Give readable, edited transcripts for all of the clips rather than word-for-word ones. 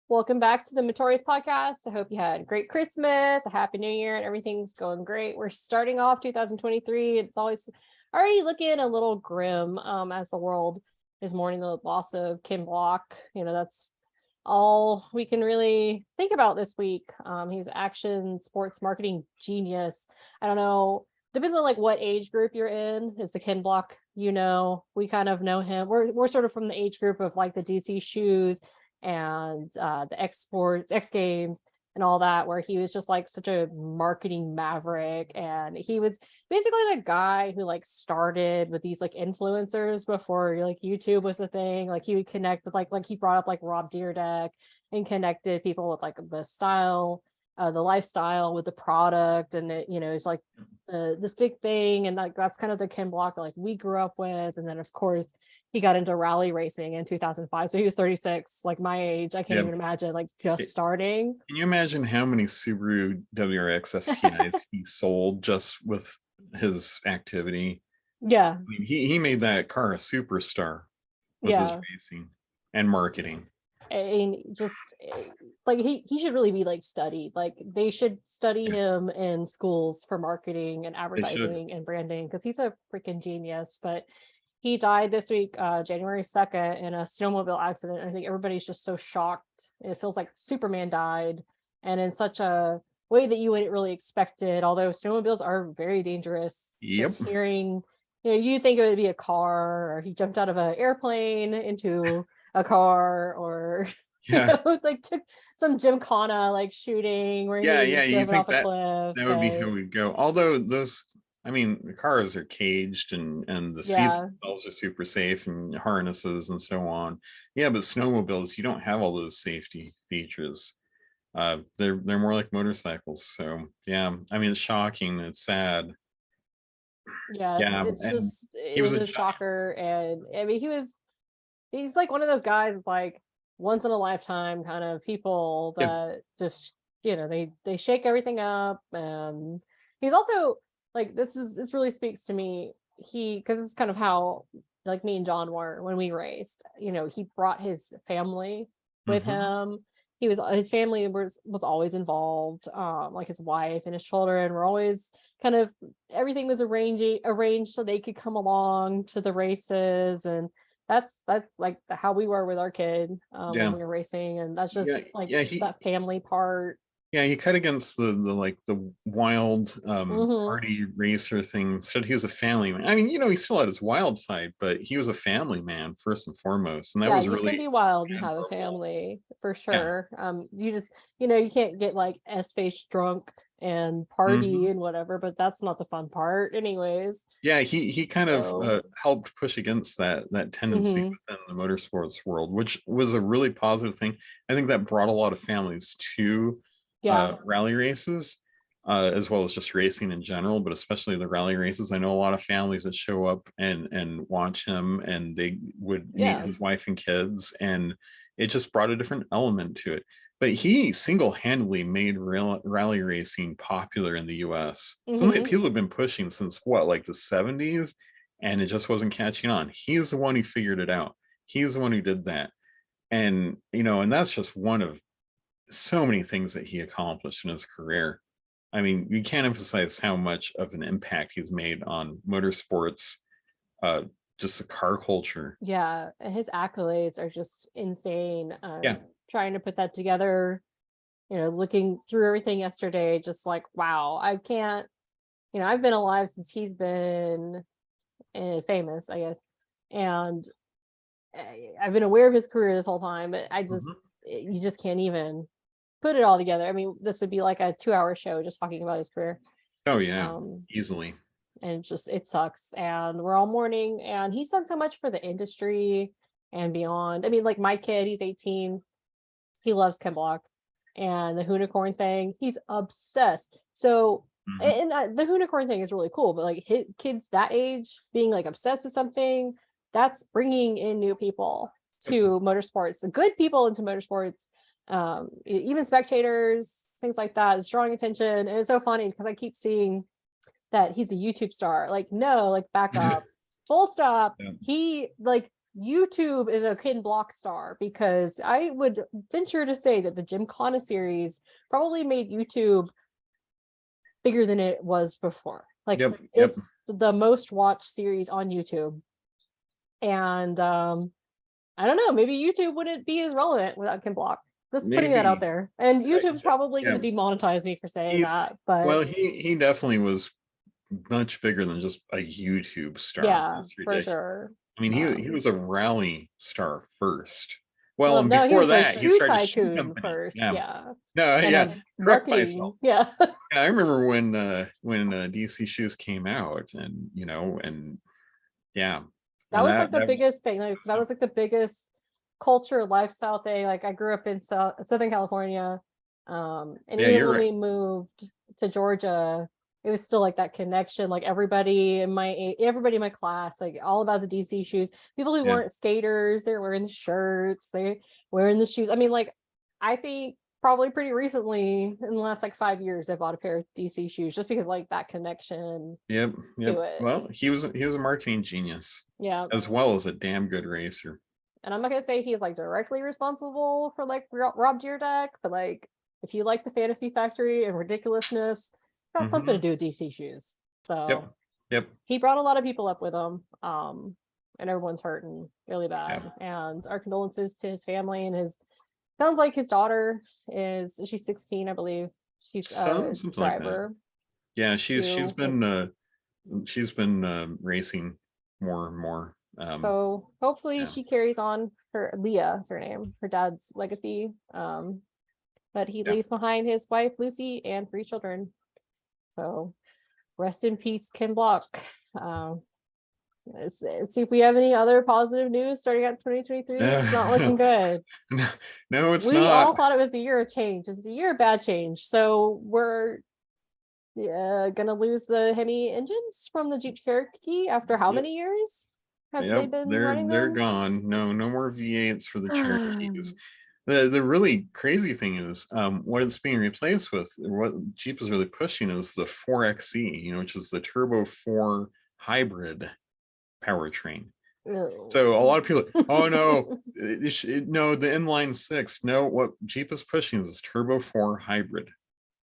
Welcome back to the Motorious podcast. I hope you had a great Christmas, a happy new year, and everything's going great. We're starting off 2023. It's always already looking a little grim as the world is mourning the loss of Kim Block. That's all we can really think about this week. He's action sports marketing genius. I don't know. Depends on like what age group you're in. Is the Ken Block, we kind of know him. We're sort of from the age group of like the DC shoes and the X Games and all that, where he was just like such a marketing maverick, and he was basically the guy who like started with these like influencers before like YouTube was a thing. Like he would connect with like he brought up like Rob Dyrdek and connected people with like the style, the lifestyle with the product, and it's like this big thing, and like that's kind of the Ken Block that like we grew up with. And then of course he got into rally racing in 2005, so he was 36, like my age. I can't even imagine like just starting. Can you imagine how many Subaru WRX STIs he sold just with his activity? Yeah, I mean, he made that car a superstar with his racing and marketing. And just like he should really be like studied. Like they should study him in schools for marketing and advertising and branding, because he's a freaking genius. But he died this week, January 2nd, in a snowmobile accident. I think everybody's just so shocked. It feels like Superman died, and in such a way that you wouldn't really expect it, although snowmobiles are very dangerous. Just hearing, you think it would be a car, or he jumped out of an airplane into a car, or like took some gymkhana like shooting where you think off a cliff. That would be how we'd go. Although those, I mean, the cars are caged and the seats themselves are super safe, and harnesses and so on. Yeah, but snowmobiles, you don't have all those safety features. They're more like motorcycles. So yeah, I mean, it's shocking. It's sad. It was a shocker. And I mean, he's like one of those guys, like once in a lifetime kind of people that just they shake everything up. And he's also like, this really speaks to me. Because it's kind of how like me and John were when we raced. He brought his family with him. His family was always involved, like his wife and his children were always kind of, everything was arranged so they could come along to the races. And that's like how we were with our kid when we were racing. And that's just that family part. Yeah, he cut against the wild party racer thing. Instead, he was a family man. I mean, he still had his wild side, but he was a family man first and foremost. And that was really, you can be wild and have a family for sure. You just, you can't get like S-face drunk and party and whatever, but that's not the fun part anyways. Yeah, he kind of helped push against that tendency within the motorsports world, which was a really positive thing. I think that brought a lot of families to rally races, as well as just racing in general, but especially the rally races. I know a lot of families that show up and watch him, and they would meet his wife and kids, and it just brought a different element to it. But he single-handedly made rally racing popular in the US. Something that people have been pushing since like the 70s, and it just wasn't catching on. He's the one who figured it out. He's the one who did that. And and that's just one of so many things that he accomplished in his career. I mean, you can't emphasize how much of an impact he's made on motorsports, just the car culture. Yeah, his accolades are just insane. Trying to put that together, looking through everything yesterday, just like, wow, I can't, I've been alive since he's been famous, I guess. And I've been aware of his career this whole time, but you just can't even put it all together. I mean, this would be like a 2-hour show just talking about his career. Oh yeah, easily. And it sucks. And we're all mourning, and he's done so much for the industry and beyond. I mean, like my kid, he's 18. He loves Ken Block and the unicorn thing. He's obsessed. So, and the unicorn thing is really cool, but like kids that age being like obsessed with something, that's bringing in new people to motorsports, the good people into motorsports. Even spectators, things like that. It's drawing attention. And it's so funny because I keep seeing that he's a YouTube star. Like, no, like back up, full stop. He like YouTube is a Ken Block star, because I would venture to say that the Gymkhana series probably made YouTube bigger than it was before. Like, it's the most watched series on YouTube. And I don't know, maybe YouTube wouldn't be as relevant without Ken Block. Just putting that out there. And YouTube's probably going to demonetize me for saying that. But well, he definitely was much bigger than just a YouTube star. Yeah, for sure. I mean, he was a rally star first. Well, and before that, he started a shoe company first. Yeah. No, yeah. Correct myself. Yeah. I remember when DC shoes came out, and that was like the biggest thing. Like, that was like the biggest culture lifestyle thing. Like, I grew up in Southern California, and even when we moved to Georgia, it was still like that connection. Like, everybody in my class, like, all about the DC shoes. People who weren't skaters, they're wearing the shirts, they wearing the shoes. I mean, like, I think probably pretty recently, in the last like 5 years, I bought a pair of DC shoes just because, like, that connection. Yep. Well, he was a marketing genius. Yeah. As well as a damn good racer. And I'm not gonna say he's like directly responsible for like Rob Dyrdek, but like, if you like the fantasy factory and ridiculousness, got something to do with DC shoes. So he brought a lot of people up with him, and everyone's hurting really bad. And our condolences to his family, and sounds like his daughter she's 16, I believe. She's a driver. Like she's been racing more and more. So hopefully she carries on Leah is her name, her dad's legacy. But he leaves behind his wife Lucy and 3 children. So rest in peace, Ken Block. Let's see if we have any other positive news starting out 2023. It's not looking good. No, it's not. We all thought it was the year of change. It's a year of bad change. So we're gonna lose the HEMI engines from the Jeep Cherokee after how many years have they been running? They're gone. No more V8s for the Cherokees. The really crazy thing is, what it's being replaced with, what Jeep is really pushing, is the 4xe, which is the Turbo 4 hybrid powertrain. So a lot of people, oh no, no, the inline 6. No, what Jeep is pushing is this Turbo 4 hybrid.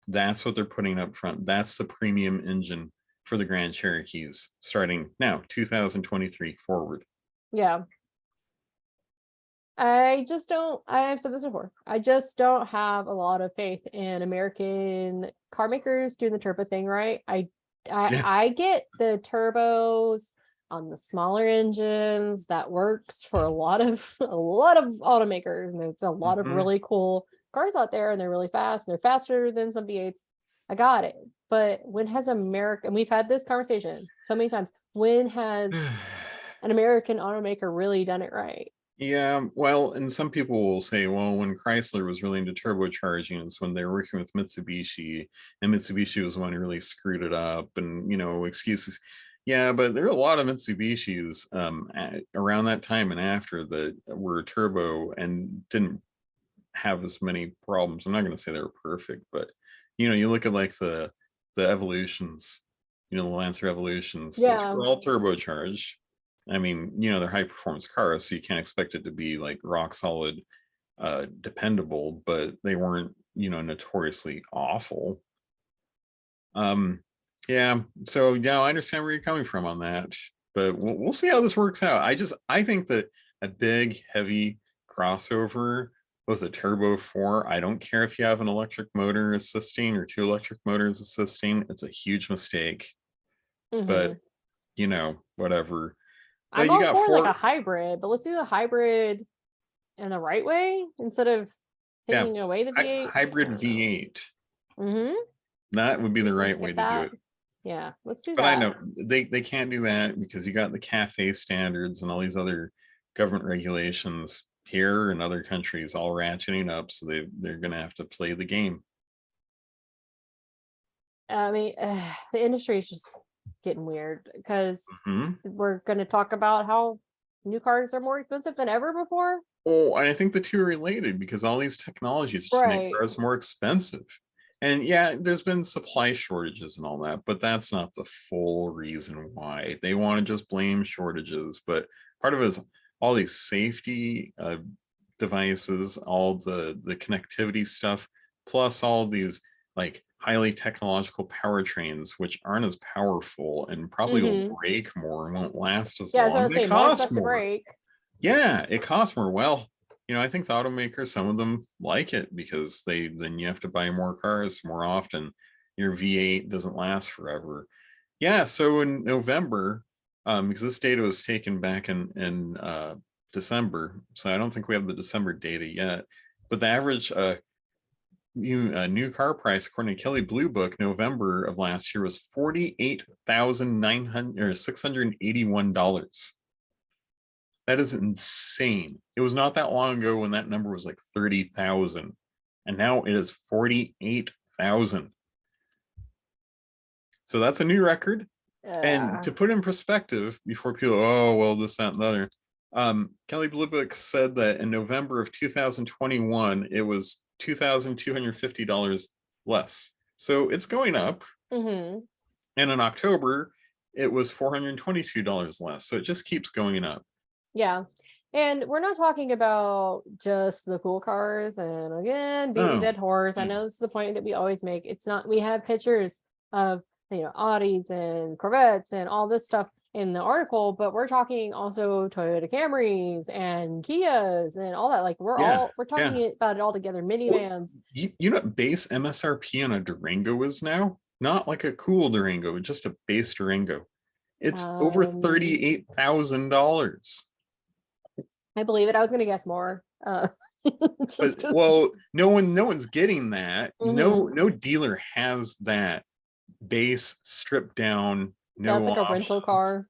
That's what they're putting up front. That's the premium engine for the Grand Cherokees starting now, 2023 forward. Yeah. I've said this before, I just don't have a lot of faith in American car makers doing the turbo thing right. I get the turbos on the smaller engines. That works for a lot of automakers, and there's a lot of really cool cars out there, and they're really fast, and they're faster than some V8s. I got it. But when has America, and we've had this conversation so many times, when has an American automaker really done it right? Yeah, well, and some people will say, well, when Chrysler was really into turbocharging, it's when they were working with Mitsubishi, and Mitsubishi was the one who really screwed it up, and excuses. Yeah, but there are a lot of Mitsubishis around that time and after that were turbo and didn't have as many problems. I'm not going to say they were perfect, but you look at like the Evolutions, the Lancer Evolutions, those were all turbocharged. I mean, they're high performance cars, so you can't expect it to be like rock solid, dependable, but they weren't, notoriously awful. Yeah, so I understand where you're coming from on that, but we'll see how this works out. I think that a big, heavy crossover with a Turbo 4, I don't care if you have an electric motor assisting or 2 electric motors assisting, it's a huge mistake. But whatever. I'm all for like a hybrid, but let's do the hybrid in the right way instead of taking away the V8. Hybrid V8. That would be the right way to do it. Yeah, let's do that. But I know they can't do that because you got the CAFE standards and all these other government regulations here and other countries all ratcheting up, so they're going to have to play the game. I mean, the industry is just getting weird because we're going to talk about how new cars are more expensive than ever before. Oh, and I think the two are related because all these technologies just make cars more expensive. And yeah, there's been supply shortages and all that, but that's not the full reason why. They want to just blame shortages, but part of it is all these safety devices, all the connectivity stuff, plus all these like highly technological powertrains, which aren't as powerful and probably will break more and won't last as Yeah, so I long. was They saying more cost stuff to more. break. Yeah, it costs more. Well, I think the automakers, some of them like it because then you have to buy more cars more often. Your V8 doesn't last forever. Yeah, so in November, because this data was taken back in December, so I don't think we have the December data yet. But the average new car price, according to Kelley Blue Book, November of last year was $48,681. That is insane. It was not that long ago when that number was like 30,000, and now it is 48,000. So that's a new record. And to put in perspective, before people, oh, well, this, that, and the other, Kelley Blue Book said that in November of 2021, it was $2,250 less. So it's going up. And in October, it was $422 less. So it just keeps going up. Yeah. And we're not talking about just the cool cars. And again, beating the dead horse. I know this is the point that we always make. It's not, we have pictures of, Audis and Corvettes and all this stuff in the article, but we're talking also Toyota Camrys and Kias and all that. Like we're talking about it all together, minivans. Well, you know what base MSRP on a Durango is now? Not like a cool Durango, just a base Durango. It's over $38,000. I believe it. I was going to guess more. But, well, no one's getting that. No dealer has that base stripped down. That's like a rental car.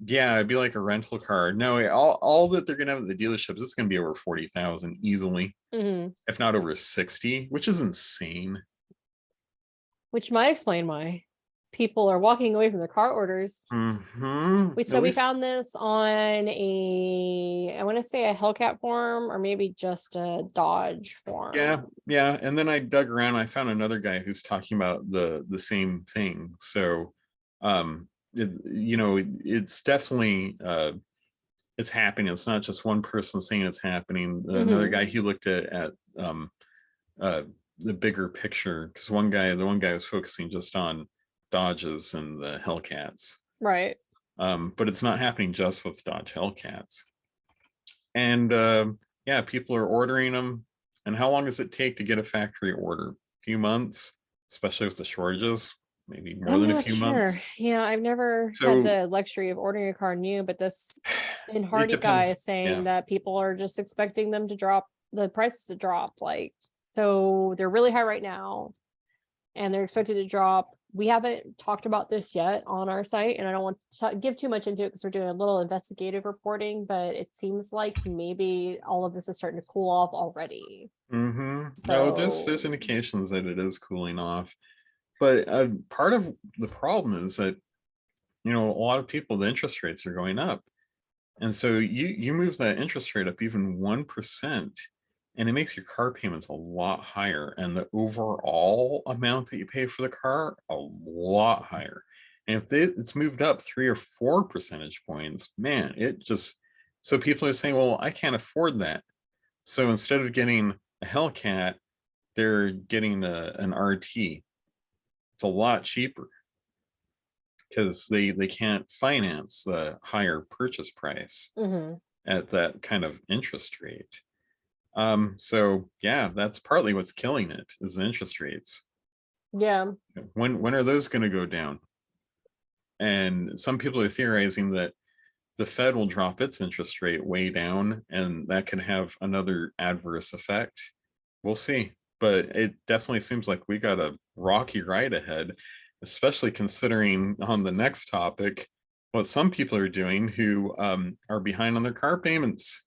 Yeah, it'd be like a rental car. No, all that they're gonna have at the dealerships, it's gonna be over 40,000 easily, if not over 60, which is insane. Which might explain why people are walking away from their car orders. We found this on I want to say a Hellcat forum, or maybe just a Dodge forum. Yeah. And then I dug around. I found another guy who's talking about the same thing. So, it's definitely it's happening. It's not just one person saying it's happening. Another guy, he looked at the bigger picture, because the one guy was focusing just on Dodges and the Hellcats, right? But it's not happening just with Dodge Hellcats. And people are ordering them. And how long does it take to get a factory order? A few months, especially with the shortages. Maybe more than a few months. Yeah, I've never had the luxury of ordering a car new, but this in Hardy guy is saying that people are just expecting them to drop, the prices to drop. Like, so they're really high right now, and they're expected to drop. We haven't talked about this yet on our site, and I don't want to give too much into it because we're doing a little investigative reporting, but it seems like maybe all of this is starting to cool off already. No, there's indications that it is cooling off. But part of the problem is that, a lot of people, the interest rates are going up. And so you move that interest rate up even 1%, and it makes your car payments a lot higher, and the overall amount that you pay for the car a lot higher. And if it's moved up 3 or 4 percentage points, man, so people are saying, well, I can't afford that. So instead of getting a Hellcat, they're getting an RT. It's a lot cheaper because they can't finance the higher purchase price at that kind of interest rate. So yeah, that's partly what's killing it, is the interest rates. Yeah. When are those going to go down? And some people are theorizing that the Fed will drop its interest rate way down, and that could have another adverse effect. We'll see. But it definitely seems like we got a rocky ride ahead, especially considering on the next topic what some people are doing who are behind on their car payments.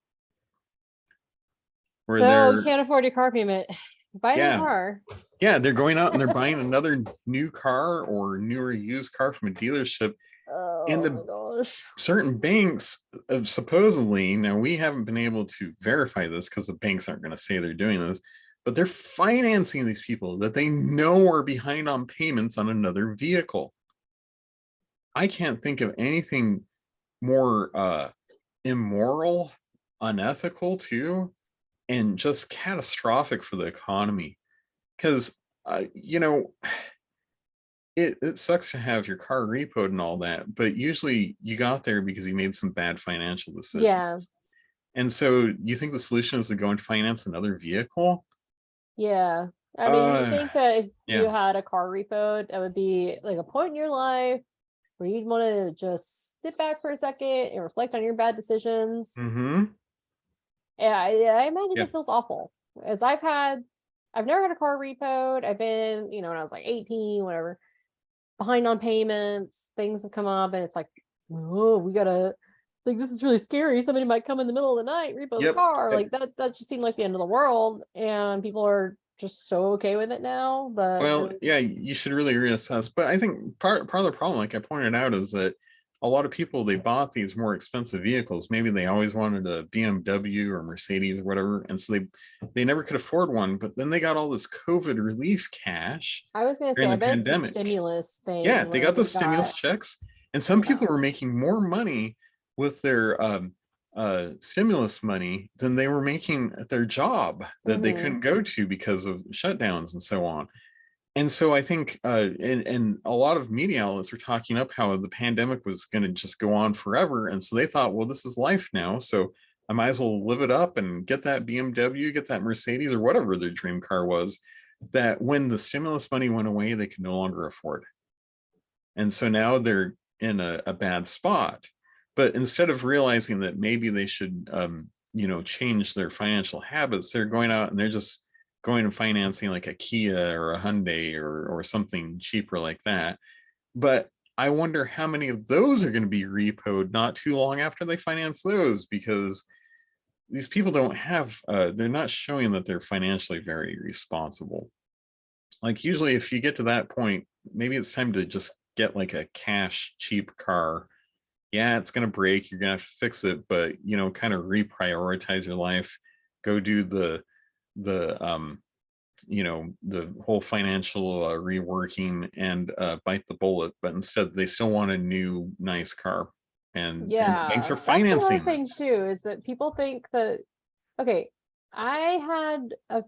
So you can't afford your car payment. Buy a car. Yeah, they're going out and they're buying another new car or newer used car from a dealership. Oh my gosh. Certain banks supposedly, now we haven't been able to verify this because the banks aren't going to say they're doing this, but they're financing these people that they know are behind on payments on another vehicle. I can't think of anything more immoral, unethical too, and just catastrophic for the economy. Because you know, it sucks to have your car repoed and all that, but usually you got there because you made some bad financial decisions. Yeah. And so you think the solution is to go and finance another vehicle? Yeah. I mean, you think that if you Yeah. had a car repoed, that would be like a point in your life where you'd want to just sit back for a second and reflect on your bad decisions. Mm-hmm. Yeah, I imagine Yeah. it feels awful. As I've never had a car repoed. I've been, when I was like 18, whatever, behind on payments, things have come up, and it's like, oh, we gotta, like, this is really scary. Somebody might come in the middle of the night, repo the Yep. car. Like that just seemed like the end of the world. And people are just so okay with it now. But Well, yeah, you should really reassess. But I think part of the problem, like I pointed out, is that a lot of people, they bought these more expensive vehicles. Maybe they always wanted a BMW or Mercedes or whatever, and so they never could afford one. But then they got all this COVID relief cash I was gonna say, during I the bet it's a pandemic. stimulus Yeah, thing they where got they those stimulus got, checks, and some yeah. people were making more money with their stimulus money than they were making at their job that they couldn't go to because of shutdowns and so on. And so I think, and a lot of media outlets were talking up how the pandemic was going to just go on forever, and so they thought, well, this is life now, so I might as well live it up and get that BMW, get that Mercedes, or whatever their dream car was, that when the stimulus money went away, they could no longer afford. And so now they're in a bad spot. But instead of realizing that maybe they should, change their financial habits, they're going out and they're just going and financing like a Kia or a Hyundai or something cheaper like that. But I wonder how many of those are going to be repoed not too long after they finance those, because these people don't have, they're not showing that they're financially very responsible. Like usually if you get to that point, maybe it's time to just get like a cash cheap car. Yeah, it's going to break, you're going to have to fix it, but kind of reprioritize your life. Go do the whole financial reworking and bite the bullet, but instead they still want a new nice car, and the banks Yeah, are that's another financing thing this. too, is that people think that, okay, I had a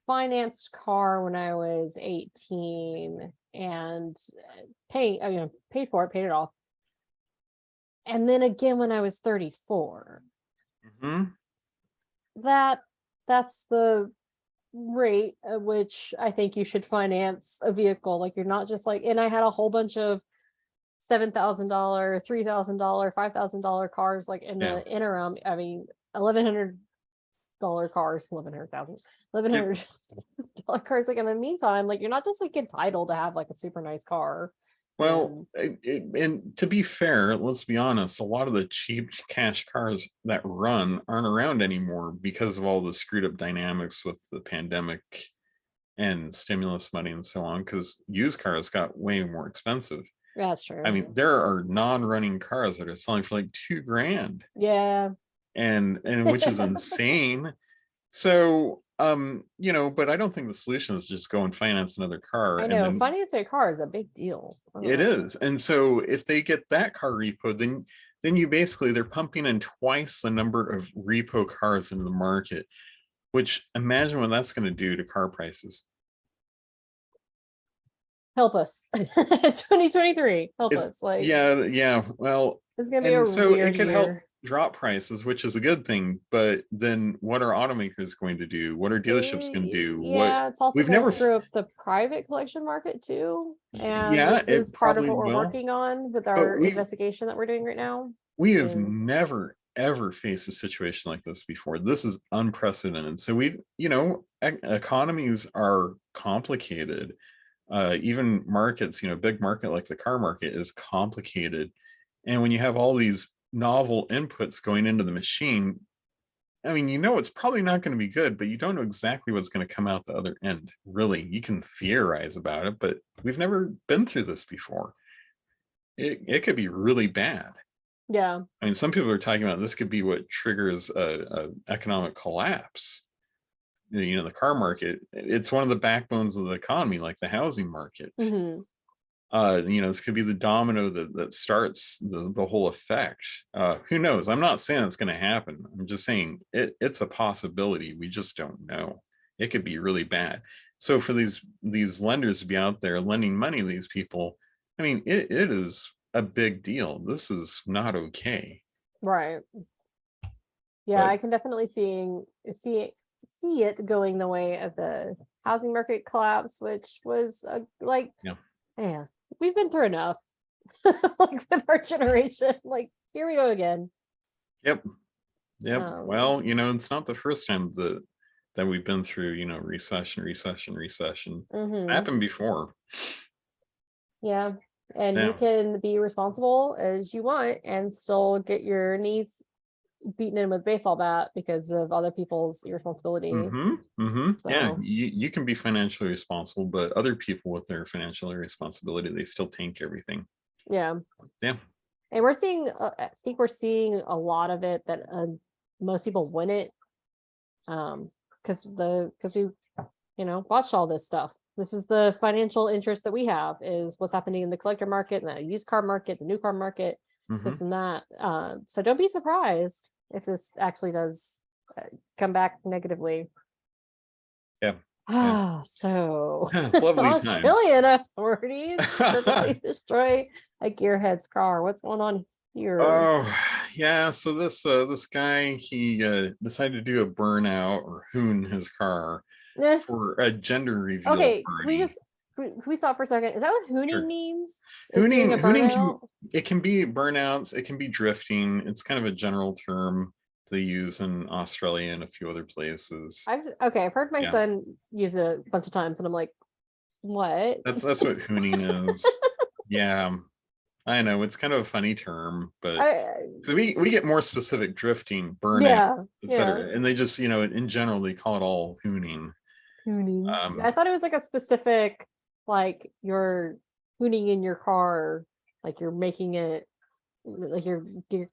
financed car when I was 18 and paid for it, paid it off. And then again when I was 34. Mm-hmm. That's the rate at which I think you should finance a vehicle. Like, you're not just like, and I had a whole bunch of $7,000, $3,000, $5,000 cars, like in Yeah. the interim. I mean, $1,100 cars, 1,100,000, Yep. $1,100 cars. Like in the meantime, like, you're not just like entitled to have like a super nice car. Well, and to be fair, let's be honest, a lot of the cheap cash cars that run aren't around anymore because of all the screwed up dynamics with the pandemic and stimulus money and so on, because used cars got way more expensive. That's true. I mean, there are non-running cars that are selling for like $2,000. Yeah. And which is insane. So but I don't think the solution is just go and finance another car. I And know, then financing a car is a big deal. it is. And so if they get that car repo, then you basically, they're pumping in twice the number of repo cars into the market, which, imagine what that's going to do to car prices. Help us. 2023, help It's, us. Like, yeah, well, this is gonna be a and so it weird could help year. drop prices, which is a good thing, but then what are automakers going to do? What are dealerships going to do? What Yeah, it's also we've going to never screw up the private collection market too. And Yeah, this is it part of probably what we're will. working on with But our investigation that we're doing right now. we have Is never ever faced a situation like this before. This is unprecedented. So economies are complicated. Even markets, big market like the car market is complicated. And when you have all these novel inputs going into the machine, I mean, it's probably not going to be good, but you don't know exactly what's going to come out the other end. Really, you can theorize about it, but we've never been through this before. It could be really bad. yeah. I mean, some people are talking about this could be what triggers a economic collapse. The car market, it's one of the backbones of the economy, like the housing market. Mm-hmm. This could be the domino that starts the whole effect. Who knows? I'm not saying it's going to happen. I'm just saying it's a possibility. We just don't know. It could be really bad. So for these lenders to be out there lending money to these people, I mean, it is a big deal. This is not okay. Right. Yeah, but I can definitely see it going the way of the housing market collapse, which was man, we've been through enough. Like with our generation, like here we go again. Yep. Well, it's not the first time that we've been through, recession. Happened before. Yeah. And you can be responsible as you want and still get your knees beaten in with a baseball bat because of other people's irresponsibility. So. Yeah, you can be financially responsible, but other people with their financial irresponsibility, they still tank everything. Yeah. And we're seeing, I think we're seeing a lot of it that most people wouldn't, because we, watched all this stuff. This is the financial interest that we have, is what's happening in the collector market and the used car market, the new car market, this and that. So don't be surprised if this actually does come back negatively. Yeah. So Australian authorities purposely destroy a gearhead's car. What's going on here? Oh yeah, so this guy, he decided to do a burnout or hoon his car for a gender reveal party. Can we stop for a second? Is that what hooning means? Hooning it can be burnouts, it can be drifting. It's kind of a general term they use in Australia and a few other places. I've heard my son use it a bunch of times, and I'm like, what? That's what hooning is. Yeah, I know it's kind of a funny term, but we get more specific: drifting, burnout, etc. And they just, in general, they call it all hooning. I thought it was like a specific, like you're hooning in your car, like you're making it, like you're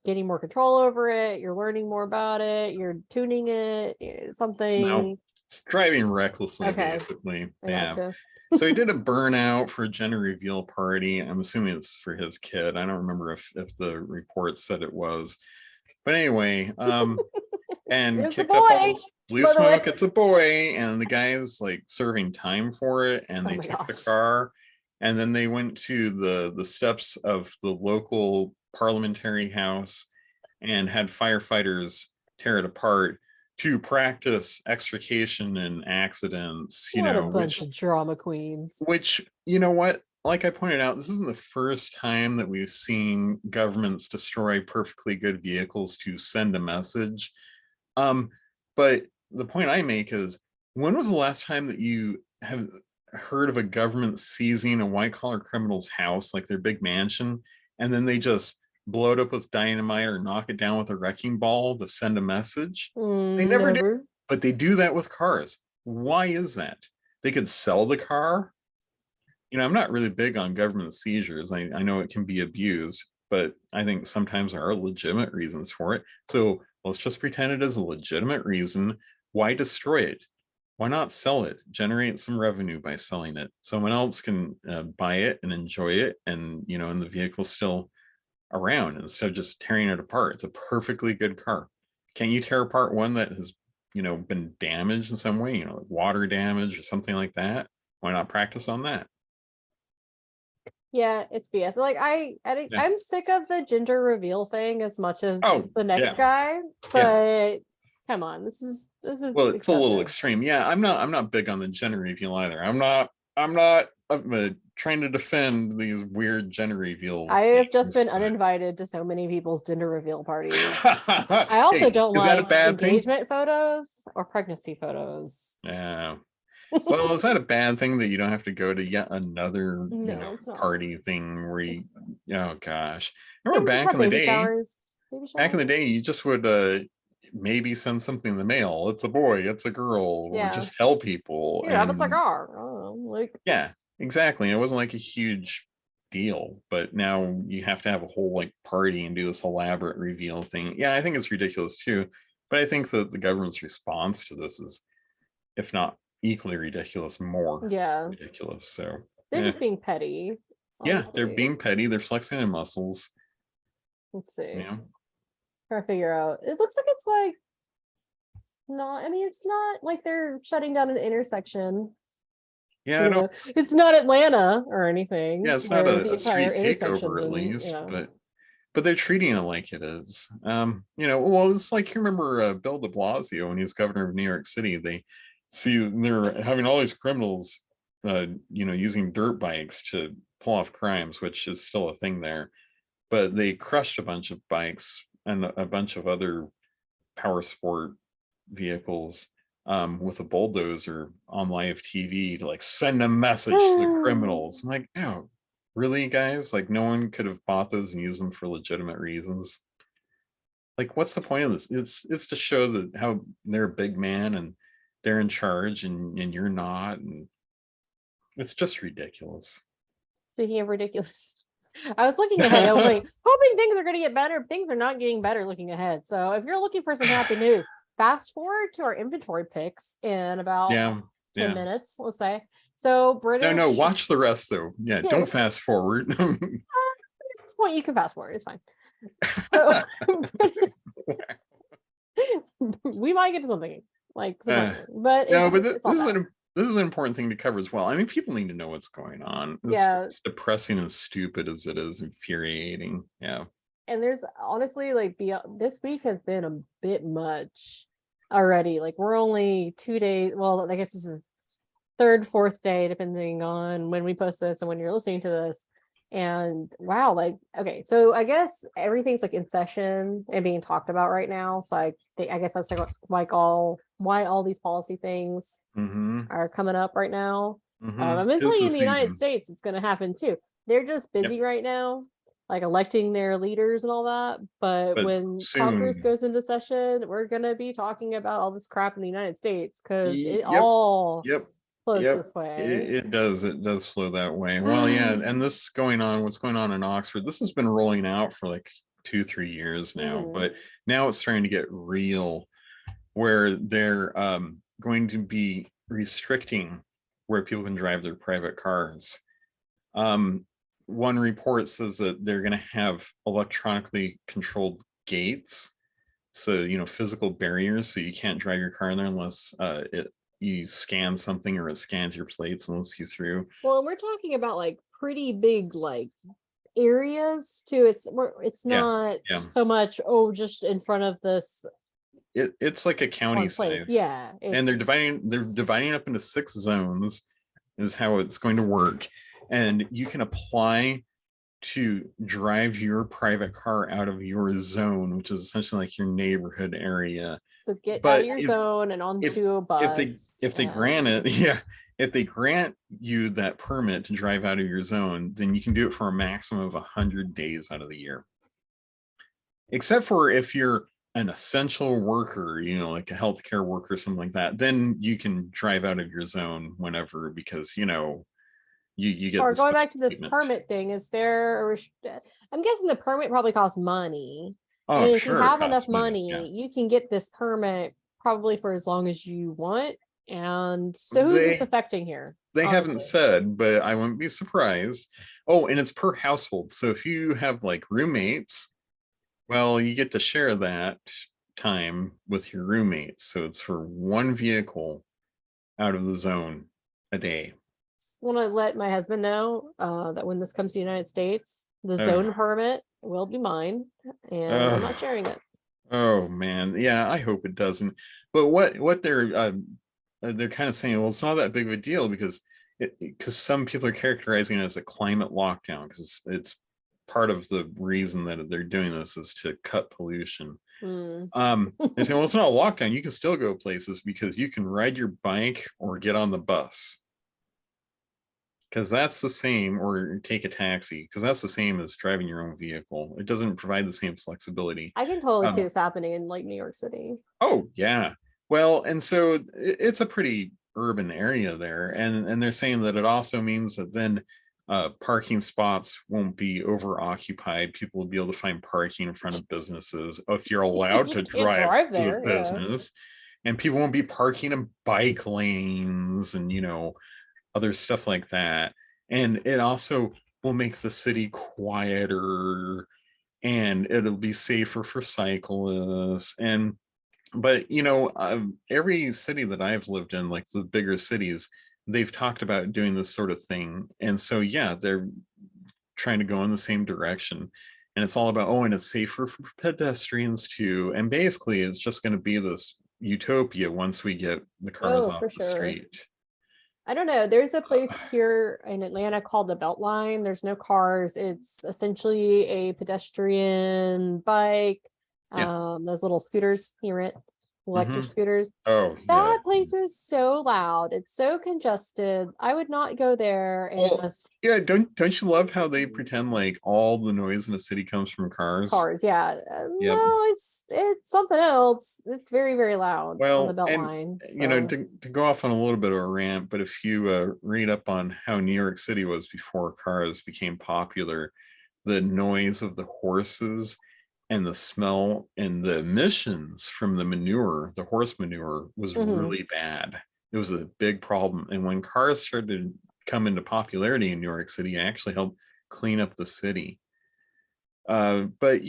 getting more control over it, you're learning more about it, you're tuning it, something. No, it's driving recklessly, basically. Yeah. So he did a burnout for a gender reveal party. I'm assuming it's for his kid. I don't remember if the report said it was, but anyway, and kicked up all this blue smoke. It's a boy, and the guy is like serving time for it, and they took the car, and then they went to the steps of the local parliamentary house and had firefighters tear it apart to practice extrication and accidents. What a bunch of drama queens. Which, you know what? Like I pointed out, this isn't the first time that we've seen governments destroy perfectly good vehicles to send a message. But the point I make is, when was the last time that you have heard of a government seizing a white-collar criminal's house, like their big mansion, and then they just blow it up with dynamite or knock it down with a wrecking ball to send a message? They never do, but they do that with cars. Why is that? They could sell the car. I'm not really big on government seizures. I know it can be abused, but I think sometimes there are legitimate reasons for it. So let's just pretend it is a legitimate reason. Why destroy it? Why not sell it? Generate some revenue by selling it. Someone else can buy it and enjoy it, and and the vehicle's still around instead of just tearing it apart. It's a perfectly good car. Can't you tear apart one that has been damaged in some way, like water damage or something like that? Why not practice on that? Yeah, it's BS. Like I'm sick of the gender reveal thing as much as the next guy, but come on, this is well, it's excessive. A little extreme. Yeah, I'm not big on the gender reveal either. I'm not trying to defend these weird gender reveal. I have just been uninvited to so many people's gender reveal parties. I also don't like engagement photos or pregnancy photos. Yeah. Well, is that a bad thing that you don't have to go to yet another party thing where you, oh gosh. Remember back in the day, you just would maybe send something in the mail. It's a boy, it's a girl, or just tell people. Yeah, have a cigar. Yeah, exactly. It wasn't like a huge deal, but now you have to have a whole like party and do this elaborate reveal thing. Yeah, I think it's ridiculous too. But I think that the government's response to this is, if not equally ridiculous, more ridiculous. So they're just being petty. Yeah, they're honestly. being petty. They're flexing their muscles. Let's see. Yeah. Trying to figure out. It looks like it's like not. I mean, it's not like they're shutting down an intersection. Yeah, I don't. It's not Atlanta or anything Yeah, it's not where the a entire street intersection takeover at and least, but they're treating it like it is. Well, it's like you remember Bill de Blasio when he was governor of New York City. They're having all these criminals, using dirt bikes to pull off crimes, which is still a thing there. But they crushed a bunch of bikes and a bunch of other power sport vehicles with a bulldozer on live TV to like send a message to the criminals. I'm like, oh, really, guys? Like, no one could have bought those and used them for legitimate reasons. Like, what's the point of this? It's to show that how they're a big man and they're in charge and you're not, and it's just ridiculous. Speaking of ridiculous, I was looking ahead. I was like, hoping things are going to get better. Things are not getting better looking ahead. So if you're looking for some happy news, fast forward to our inventory picks in about 10 minutes, let's say. So British. No, watch the rest though. Yeah, don't fast forward. At this point, you can fast forward. It's fine. So we might get to something like, but this is an important thing to cover as well. I mean, people need to know what's going on. As depressing and stupid as it is, infuriating. Yeah. And there's honestly like this week has been a bit much already. Like we're only 2 days. Well, I guess this is third, fourth day, depending on when we post this and when you're listening to this. And wow, like, okay, so I guess everything's like in session and being talked about right now. So I guess that's why all these policy things are coming up right now. I'm gonna tell you, in the United States, it's gonna happen too. They're just busy right now, like electing their leaders and all that. But when Congress goes into session, we're gonna be talking about all this crap in the United States because it all flows this way. It does flow that way. Well, yeah, and what's going on in Oxford, this has been rolling out for like 2-3 years now, but now it's starting to get real, where they're going to be restricting where people can drive their private cars. One report says that they're going to have electronically controlled gates, so physical barriers, so you can't drive your car in there unless you scan something or it scans your plates and lets you through. Well, and we're talking about like pretty big like areas too. It's not so much just in front of this. It's like a county size. Yeah. And they're dividing up into 6 zones is how it's going to work. And you can apply to drive your private car out of your zone, which is essentially like your neighborhood area. So get out of your zone and onto a bus. If they grant it, if they grant you that permit to drive out of your zone, then you can do it for a maximum of 100 days out of the year. Except for if you're an essential worker, like a healthcare worker, something like that, then you can drive out of your zone whenever, because you get. Or going back to this permit thing, is there I'm guessing the permit probably costs money. Oh, and if you have enough money, you can get this permit probably for as long as you want. And so who's this affecting here? They haven't said, but I wouldn't be surprised. Oh, and it's per household. So if you have like roommates, well, you get to share that time with your roommates. So it's for one vehicle out of the zone a day. Just want to let my husband know that when this comes to the United States, the zone permit will be mine, and I'm not sharing it. Oh man, yeah, I hope it doesn't. But what they're kind of saying, well, it's not that big of a deal because some people are characterizing it as a climate lockdown, because it's part of the reason that they're doing this is to cut pollution. They're saying, well, it's not a lockdown. You can still go places because you can ride your bike or get on the bus. Because that's the same, or take a taxi, because that's the same as driving your own vehicle. It doesn't provide the same flexibility. I can totally see what's happening in like New York City. Oh yeah, well, and so it's a pretty urban area there, and they're saying that it also means that then parking spots won't be over occupied. People will be able to find parking in front of businesses if you're allowed to drive to a business, and people won't be parking in bike lanes and other stuff like that. And it also will make the city quieter and it'll be safer for cyclists. And but every city that I've lived in, like the bigger cities, they've talked about doing this sort of thing. And so yeah, they're trying to go in the same direction. And it's all about, oh, and it's safer for pedestrians too. And basically it's just going to be this utopia once we get the cars Oh, off for the sure. street. I don't know. There's a place here in Atlanta called the Beltline. There's no cars. It's essentially a pedestrian bike. Yeah. Those little scooters you rent, electric scooters. Oh yeah. That place is so loud. It's so congested. I would not go there and Well, just yeah, don't you love how they pretend like all the noise in the city comes from cars? cars. Yeah. Yep. No, it's something else. It's very, very loud on the Well, and Beltline. So to go off on a little bit of a rant, but if you read up on how New York City was before cars became popular, the noise of the horses and the smell and the emissions from the manure, the horse manure, was really bad. It was a big problem. And when cars started to come into popularity in New York City, it actually helped clean up the city. But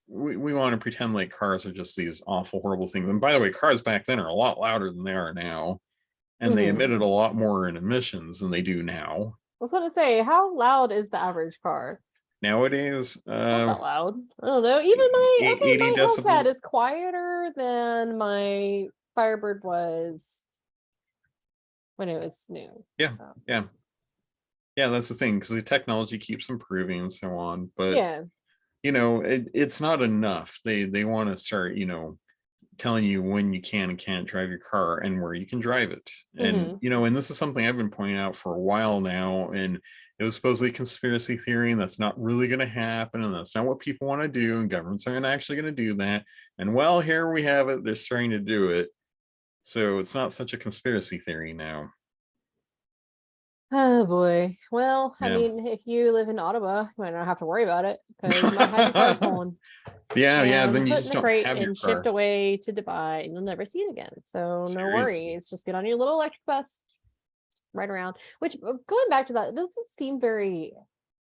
we want to pretend like cars are just these awful, horrible things. And by the way, cars back then are a lot louder than they are now, and they emitted a lot more in emissions than they do now. I was going to say, how loud is the average car? Nowadays, It's not that loud. I don't know. Even my 80 my Hellcat decibels. is quieter than my Firebird was when it was new. Yeah, yeah, yeah. That's the thing, because the technology keeps improving and so on. But Yeah. it's not enough. They want to start, telling you when you can and can't drive your car and where you can drive it. And and this is something I've been pointing out for a while now, and it was supposedly conspiracy theory, and that's not really going to happen, and that's not what people want to do, and governments aren't actually going to do that. And well, here we have it, they're starting to do it. So it's not such a conspiracy theory now. Oh boy. Well, I Yeah. mean, if you live in Ottawa, you might not have to worry about it because you might have your car stolen. Yeah, then you put just in the don't crate have your and car. shipped away to Dubai, and you'll never see it again. So no Seriously. worries. Just get on your little electric bus, right around. Which, going back to that, it doesn't seem very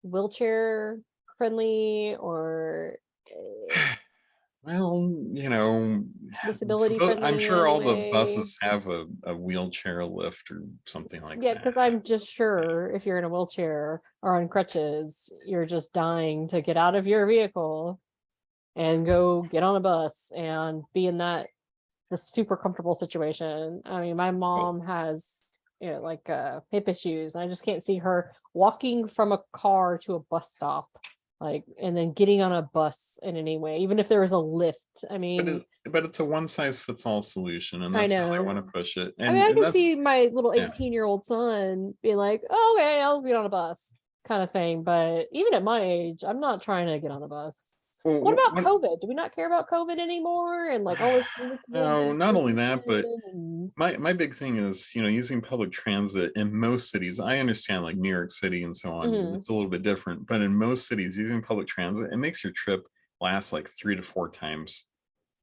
wheelchair friendly or Well, disability friendly I'm in sure any all the way. buses have a wheelchair lift or something like Yeah, that. because I'm just sure if you're in a wheelchair or on crutches, you're just dying to get out of your vehicle and go get on a bus and be in the super comfortable situation. I mean, my mom has like hip issues, and I just can't see her walking from a car to a bus stop, like, and then getting on a bus in any way, even if there was a lift. I mean, but it's a one size fits all solution, and I that's how I know. want to push it. I mean, I And can that's see my little 18-year-old son be like, oh, okay, I'll just get on a bus kind of thing. But even at my age, I'm not trying to get on a bus. What about COVID? Do we not care about COVID anymore? And like all this no, not only that, but and my big thing is, using public transit in most cities. I understand like New York City and so on, it's a little bit different, but in most cities, using public transit, it makes your trip last like 3 to 4 times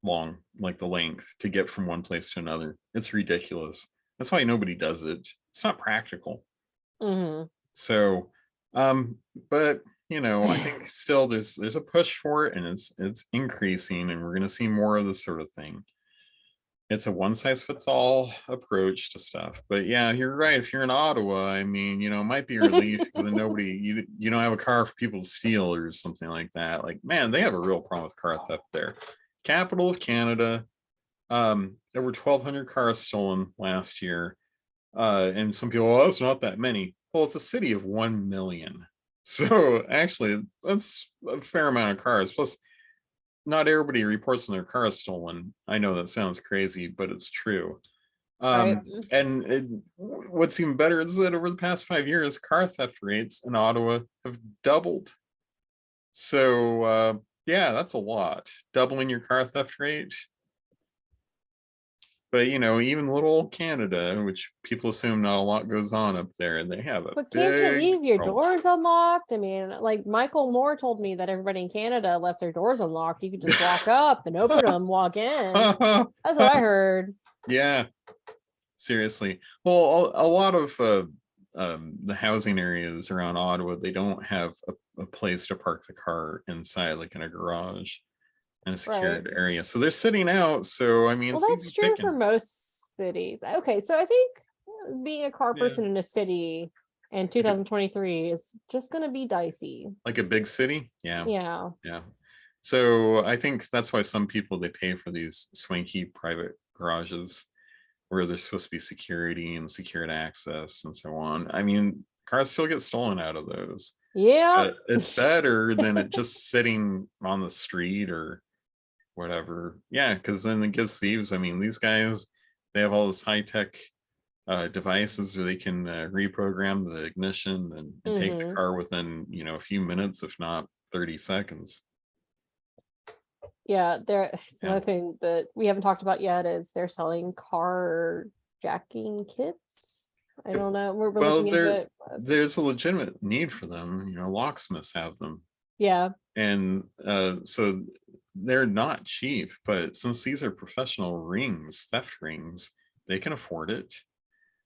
long, like the length to get from one place to another. It's ridiculous. That's why nobody does it. It's not practical. So, but I think still there's a push for it, and it's increasing, and we're going to see more of this sort of thing. It's a one size fits all approach to stuff. But yeah, you're right. If you're in Ottawa, I mean, it might be a relief because then you don't have a car for people to steal or something like that. Like, man, they have a real problem with car theft there. Capital of Canada. There were 1,200 cars stolen last year. And some people, oh, that's not that many. Well, it's a city of 1 million. So actually, that's a fair amount of cars. Plus, not everybody reports their car stolen. I know that sounds crazy, but it's true. right. And what's even better is that over the past 5 years, car theft rates in Ottawa have doubled. So yeah, that's a lot. Doubling your car theft rate. But even little old Canada, which people assume not a lot goes on up there, and they have a But can't you big leave your problem. doors unlocked? I mean, like Michael Moore told me that everybody in Canada left their doors unlocked. You could just walk up and open them, walk in. That's what I heard. Yeah, seriously. Well, a lot of the housing areas around Ottawa, they don't have a place to park the car inside, like in a garage in a secured area. So they're sitting out. So I mean, well, it's that's easy true for pickings. most cities. Okay, so I think being a car person in a city in 2023 is just going to be dicey. Like a big city? Yeah. Yeah. Yeah. So I think that's why some people, they pay for these swanky private garages where there's supposed to be security and secured access and so on. I mean, cars still get stolen out of those. Yeah. But it's better than it just sitting on the street or whatever. Yeah, because then it gives thieves. I mean, these guys, they have all this high tech devices where they can reprogram the ignition and take the car within, you know, a few minutes, if not 30 seconds. Yeah, it's another thing that we haven't talked about yet is they're selling car jacking kits. I don't know. We're looking into it. There's a legitimate need for them. You know, locksmiths have them. Yeah. And so they're not cheap, but since these are professional rings, theft rings, they can afford it.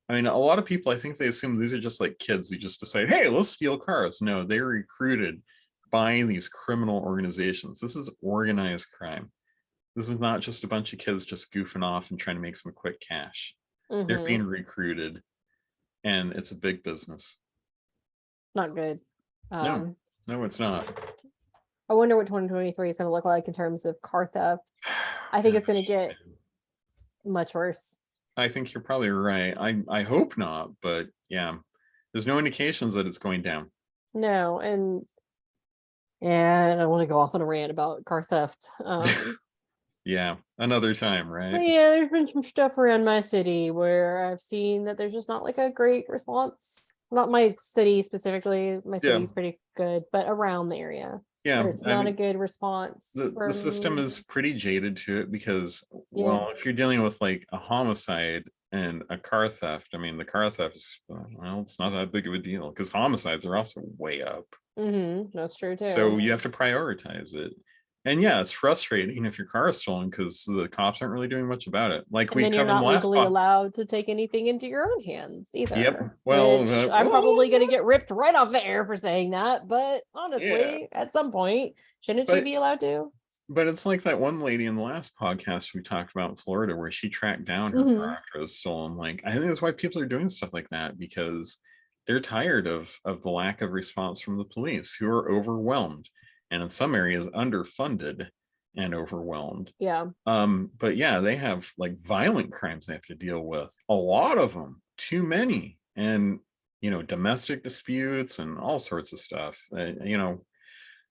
I mean, a lot of people, I think they assume these are just like kids who just decide, hey, let's steal cars. No, they're recruited by these criminal organizations. This is organized crime. This is not just a bunch of kids just goofing off and trying to make some quick cash. They're being recruited, and it's a big business. Not good. No, it's not. I wonder what 2023 is going to look like in terms of car theft. I think it's going to get much worse. I think you're probably right. I hope not, but yeah, there's no indications that it's going down. No, and I don't want to go off on a rant about car theft. Yeah, another time, right? Yeah, there's been some stuff around my city where I've seen that there's just not like a great response. Not my city specifically. My city's pretty good, but around the area. Yeah, it's not a good response. The system is pretty jaded to it because, well, if you're dealing with like a homicide and a car theft, I mean, the car theft is, well, it's not that big of a deal because homicides are also way up. That's true too. So you have to prioritize it. And yeah, it's frustrating if your car is stolen because the cops aren't really doing much about it. Like and then you're not legally allowed to take anything into your own hands either. Yep. Well, I'm probably going to get ripped right off the air for saying that, but honestly, at some point, shouldn't you be allowed to? But it's like that one lady in the last podcast we talked about in Florida where she tracked down her car after it was stolen. Like, I think that's why people are doing stuff like that, because they're tired of the lack of response from the police, who are overwhelmed and in some areas underfunded and overwhelmed. Yeah. But yeah, they have like violent crimes they have to deal with, a lot of them, too many, and you know, domestic disputes and all sorts of stuff. You know,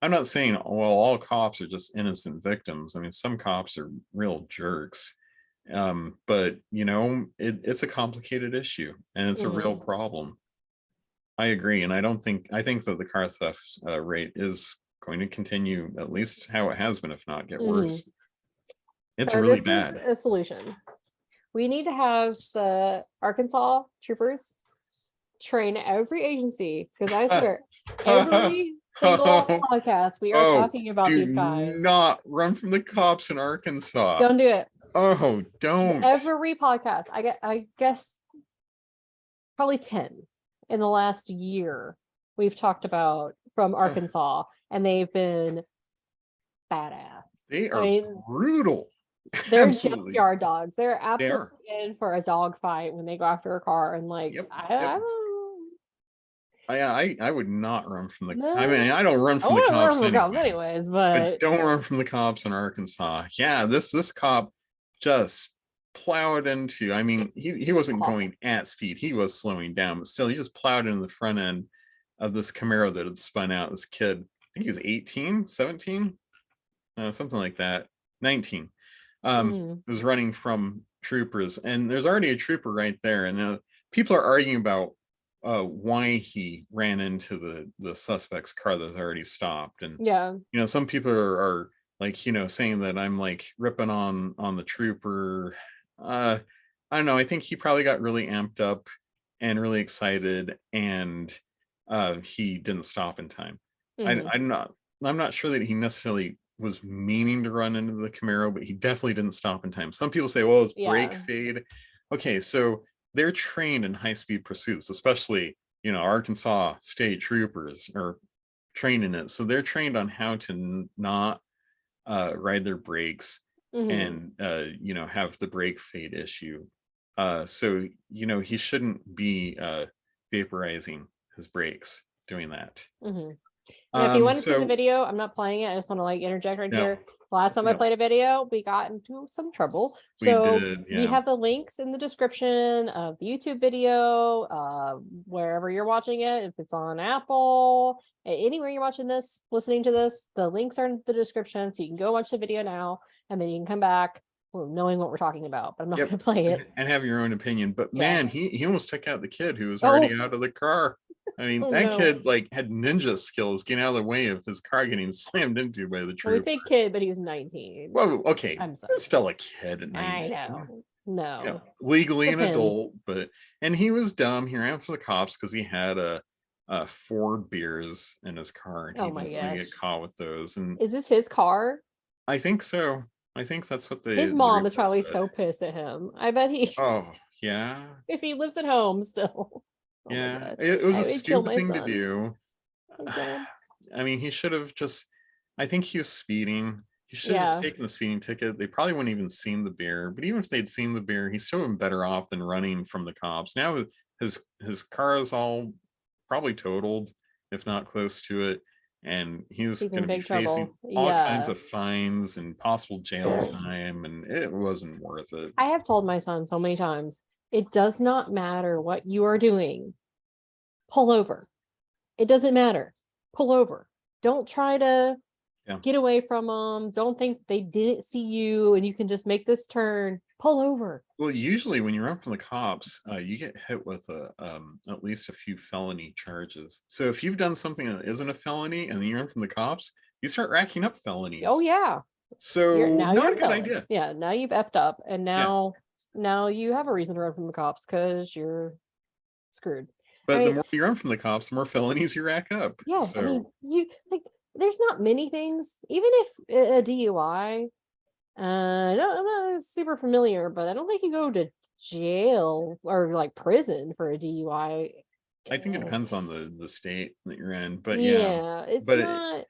I'm not saying, well, all cops are just innocent victims. I mean, some cops are real jerks. But you know, it's a complicated issue and it's a real problem. I agree, and I think that the car theft rate is going to continue at least how it has been, if not get worse. It's really bad. A solution. We need to have the Arkansas troopers train every agency, because I swear every single podcast we are talking about these guys. Do not run from the cops in Arkansas. Don't do it. Oh, don't. Every podcast, I guess probably 10 in the last year we've talked about from Arkansas, and they've been badass. They are brutal. They're junkyard dogs. They're absolutely in for a dog fight when they go after a car, and like I would not run from the. No. I mean, I don't run from the cops anyways, but don't run from the cops in Arkansas. Yeah, this cop just plowed into. I mean, he wasn't going at speed; he was slowing down, but still, he just plowed into the front end of this Camaro that had spun out. This kid, I think he was 18, 17, something like that, 19. Was running from troopers, and there's already a trooper right there, and people are arguing about why he ran into the suspect's car that's already stopped. And you know, some people are like, you know, saying that I'm like ripping on the trooper. I don't know, I think he probably got really amped up and really excited, and he didn't stop in time. I'm not sure that he necessarily was meaning to run into the Camaro, but he definitely didn't stop in time. Some people say, well, it's brake fade. Okay, so they're trained in high-speed pursuits, especially Arkansas state troopers are trained in it, so they're trained on how to not ride their brakes and have the brake fade issue. So he shouldn't be vaporizing his brakes doing that. And if you want to see the So video, I'm not playing it. I just want to interject right no, here. Last time I played a video, we got into some trouble. we So did, we have the links in the description of the YouTube video, wherever you're watching it. If it's on Apple, anywhere you're watching this, listening to this, the links are in the description. So you can go watch the video now, and then you can come back knowing what we're talking about. But I'm not going to play it and have your own opinion. But man, he almost took out the kid who was already out of the car. I mean, that kid had ninja skills getting out of the way of his car getting slammed into by the trooper. We say kid, but he was 19. Well, okay, I'm sorry. He's still a kid at 19. I know. No, legally an adult, and he was dumb. He ran for the cops because he had 4 beers in his car, and he didn't get caught with those. And is this his car? I think so. I think that's what his mom is probably so pissed at him. I bet he. Oh yeah. If he lives at home still. Yeah, it was a stupid thing to do. I mean, he should have just. I think he was speeding. He should have just taken the speeding ticket. They probably wouldn't even seen the beer. But even if they'd seen the beer, he's still been better off than running from the cops. Now his car is all probably totaled, if not close to it. And he's going to be facing all kinds of fines and possible jail time, and it wasn't worth it. I have told my son so many times, it does not matter what you are doing. Pull over. It doesn't matter. Pull over. Don't try to get away from them. Don't think they didn't see you and you can just make this turn. Pull over. Well, usually when you run from the cops, you get hit with at least a few felony charges. So if you've done something that isn't a felony and then you run from the cops, you start racking up felonies. Oh yeah. So not a good idea. Yeah, now you've effed up, and now you have a reason to run from the cops because you're screwed. But the more you run from the cops, the more felonies you rack up. Yeah, so. I mean, there's not many things. Even if a DUI, I'm not super familiar, but I don't think you go to jail or prison for a DUI. I think it depends on the state that you're in, but it's not.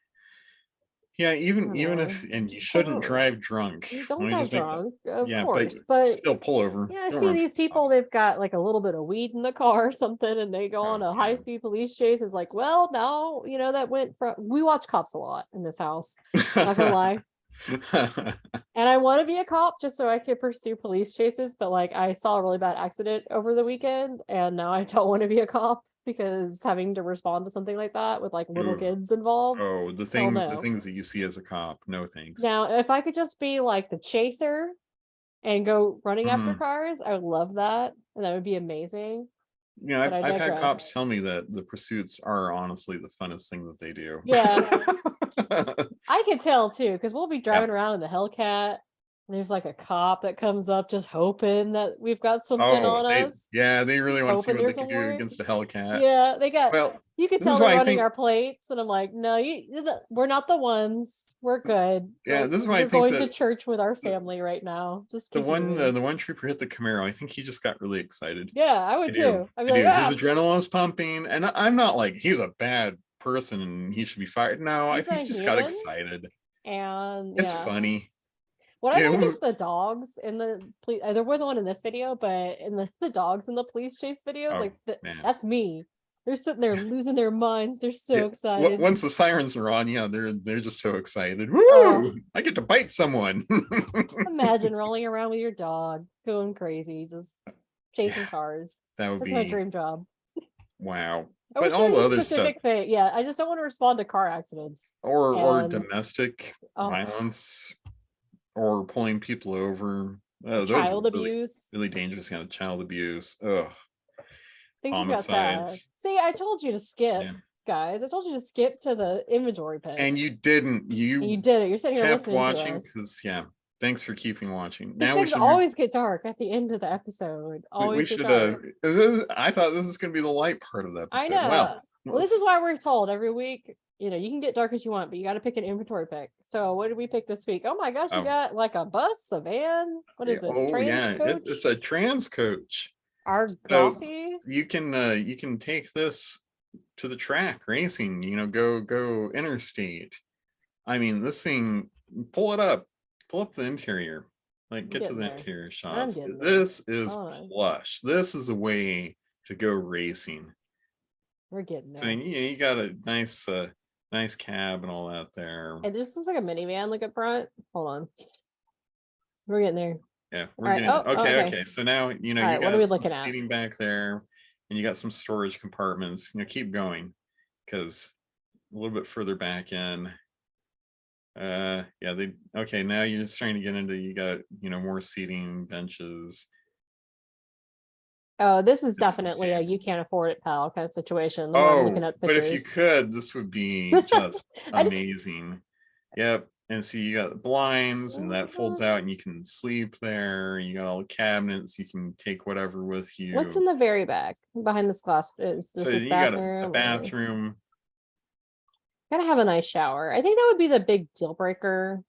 Even if, and you shouldn't drive drunk. You don't drive drunk, of course, but still pull over. Yeah, I see these people, they've got a little bit of weed in the car or something, and they go on a high-speed police chase. It's well, now, that went from, we watch cops a lot in this house, not gonna lie. And I want to be a cop just so I could pursue police chases, but I saw a really bad accident over the weekend, and now I don't want to be a cop because having to respond to something like that with little kids involved. Oh, the things that you see as a cop, no thanks. Now, if I could just be the chaser and go running after cars, I would love that, and that would be amazing. I've had cops tell me that the pursuits are honestly the funnest thing that they do. Yeah. I can tell too, because we'll be driving around in the Hellcat, and there's a cop that comes up just hoping that we've got something on us. Yeah, they really want to see what they can do against a Hellcat. Yeah, they got. Well, you can tell they're running our plates, and I'm no, we're not the ones. We're good. Yeah, this is why I think we're going to church with our family right now. Just the one trooper hit the Camaro. I think he just got really excited. Yeah, I would too. I'd be his adrenaline is pumping, and I'm not he's a bad person and he should be fired. No, I think he just got excited, and it's funny. What I like is the dogs in the police. There wasn't one in this video, but in the dogs in the police chase videos, that's me. They're sitting there losing their minds. They're so excited. Once the sirens are on, they're just so excited. Woo! I get to bite someone. Imagine rolling around with your dog, going crazy, just chasing cars. That's my dream job. Wow. But all the other stuff. Thing. Yeah, I just don't want to respond to car accidents. Or domestic violence. Or pulling people over. Child abuse. Really dangerous kind of child abuse. Ugh. Homicides. See, I told you to skip, guys. I told you to skip to the inventory page. And you didn't. You did it. You're sitting here kept listening watching because thanks for keeping watching. Now we should always get dark at the end of the episode. Always we should. I thought this was going to be the light part of the episode. I know. Well, this is why we're told every week. You can get dark as you want, but you got to pick an inventory pick. So what did we pick this week? Oh my gosh, you got a bus, a van. What is this? Trans coach? It's a trans coach. Our Gossie. you can take this to the track racing, go interstate. I mean, this thing, pull up the interior, like get to the there. interior I'm shots. getting This is Oh, plush. This is a way to go racing. we're getting So there. you got a nice cab and all that there. And this is like a minivan, like up front. Hold on. We're getting there. Yeah, we're All right. getting Okay. okay. So now you right, what are we got some looking at? seating back there, and you got some storage compartments. Keep going, because a little bit further back in. Yeah, okay, now you're just trying to get into, you got more seating, benches. Oh, this is and some definitely a you tables. can't afford it, pal kind of situation. The more I'm looking at But if you pictures. could, this would be just I just amazing. Yep. And see, you got the blinds, and that folds out, and you can sleep there. You got all the cabinets. You can take whatever with what's you. in the very back behind this glass? Is So this you got a bathroom? bathroom. Gotta have a nice shower. I think that would be the big deal breaker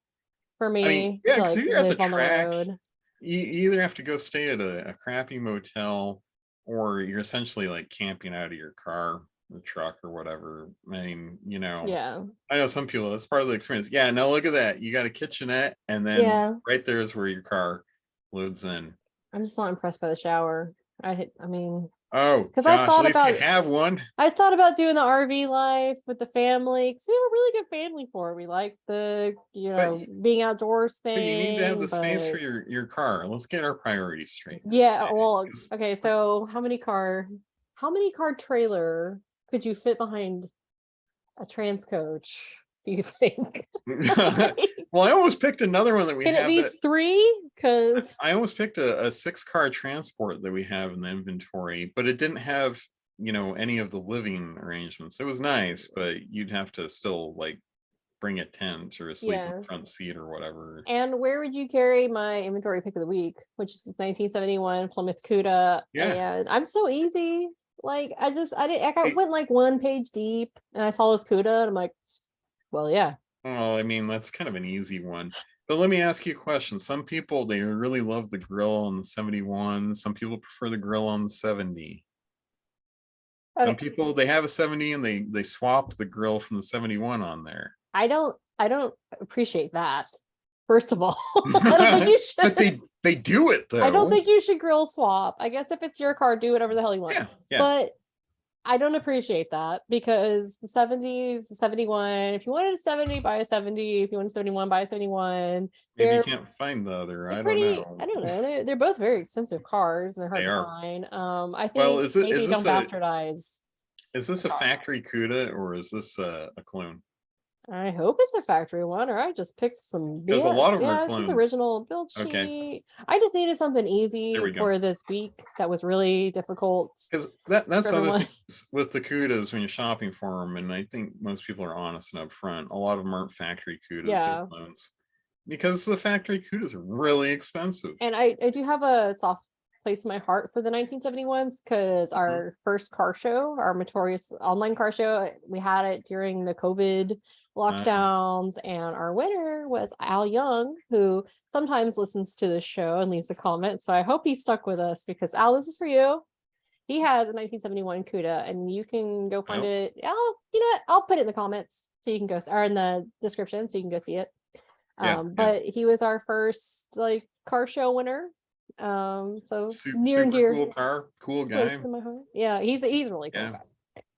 for I mean, me yeah, to because like if you're at the live on the track, road. you either have to go stay at a crappy motel, or you're essentially like camping out of your car or truck or whatever. I mean, Yeah. I know some people, that's part of the experience. Yeah, now look at that. You got a kitchenette, and then Yeah. right there is where your car loads in. I'm just not impressed by the shower. I mean, Oh, because I gosh, at thought least you about have one. I thought about doing the RV life with the family because we have a really good family for it. We like the But being outdoors but you need to have thing, the space for but your car. Let's get our priorities straight. yeah. Well, okay. So how many car trailer could you fit behind a trans coach? Do you think? Well, I almost picked another one that we Can it have be that three? Because I almost picked a 6-car transport that we have in the inventory, but it didn't have, any of the living arrangements. It was nice, but you'd have to still like bring a tent or sleep in yeah. the front seat or whatever. And where would you carry my inventory pick of the week, which is 1971 Plymouth Cuda? Yeah. And I'm so easy. Like I didn't I Hey, went like one page deep and I saw this Cuda and I'm like, well, yeah. well, I mean, that's kind of an easy one. But let me ask you a question. Some people, they really love the grill on the 71. Some people prefer the grill on the 70. Some Okay. people, they have a 70 and they swap the grill from the 71 on there. I don't appreciate that. First of all, I don't think you should. But they do it though. I don't think you should grill swap. I guess if it's your car, do whatever the hell you want. Yeah. But I don't appreciate that because the 70s, the 71, if you wanted a 70, buy a 70. If you want a 71, buy a 71. Maybe you can't find the other. I don't know. I don't know. They're both very expensive cars and they're hard They to are. find. I Well, think maybe don't bastardize. is this a factory CUDA, or is this a clone? I hope it's a factory one, or I just picked some Because a lot BS. of them are Yeah, this is clones. original build sheet. Okay. I just needed something There easy we go. for this week that was really difficult. Because that's for other everyone. things with the CUDAs when you're shopping for them, and I think most people are honest and upfront. A lot of them aren't factory CUDAs; Yeah. they're clones. Because the factory CUDAs are really expensive. And I do have a soft place in my heart for the 1971s because our first car show, our Motorious online car show, we had it during the COVID lockdowns, and our winner was Al Young, who sometimes listens to the show and leaves a comment. So I hope he stuck with us because Al, this is for you. He has a 1971 Cuda, and you can go find it. You know what? I'll put it in the comments so you can go, or in the description so you can go see it. But he was our first like car show winner. So near and dear, cool car, cool guy. In my heart. Yeah, he's a really cool guy.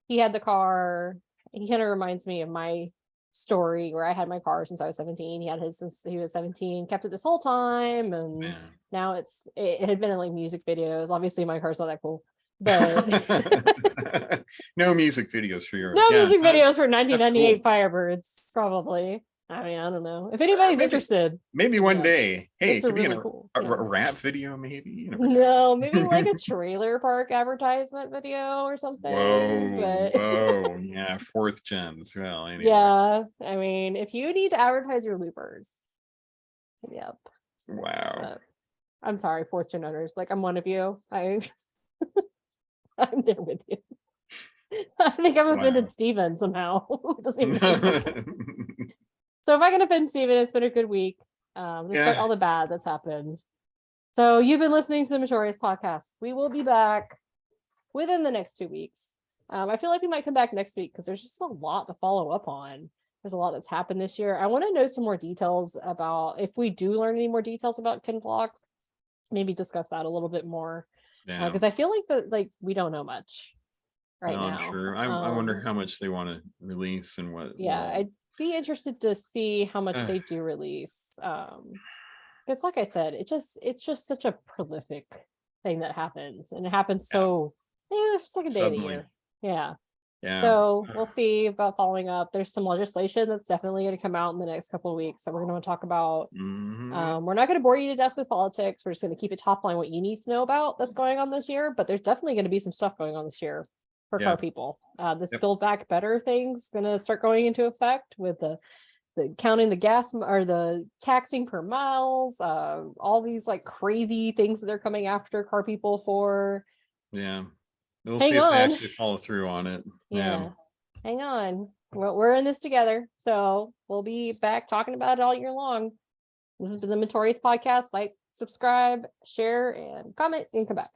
He had the car. He kind of reminds me of my story where I had my car since I was 17. He had his since he was 17, kept it this whole time, and now it had been in like music videos. Obviously, my car's not that cool, but no music videos for yours. No music videos for 1998 cool. Firebirds, probably. I mean, I don't know if anybody's interested. Maybe one day. Hey, it could really be cool. a rap video, maybe. No, maybe like a trailer park advertisement video or something. Whoa, yeah, 4th gens. Well, anyway. Yeah, I mean, if you need to advertise your loopers, yep. Wow. I'm sorry, 4th gen owners. Like, I'm one of you. I'm there with you. I think I've offended Steven somehow. So if I can offend Steven, it's been a good week, despite all the bad that's happened. So you've been listening to the Motorious podcast. We will be back within the next 2 weeks. I feel like we might come back next week because there's just a lot to follow up on. There's a lot that's happened this year. I want to know some more details about, if we do learn any more details about Ken Block, maybe discuss that a little bit more. Because I feel like we don't know much right now. I'm sure. I wonder how much they want to release and what. I'd be interested to see how much they do release. Because like I said, it's just such a prolific thing that happens, and it happens so second day of the year. Yeah. So we'll see about following up. There's some legislation that's definitely going to come out in the next couple of weeks that we're going to talk about. We're not going to bore you to death with politics. We're just going to keep it top line what you need to know about that's going on this year. But there's definitely going to be some stuff going on this year for car people. This Build Back Better thing's going to start going into effect with the counting the gas or the taxing per miles, all these like crazy things that they're coming after car people for. We'll see if they actually follow through on it. Hang on. Well, we're in this together, so we'll be back talking about it all year long. This has been the Motorious podcast. Like, subscribe, share, and comment, and come back.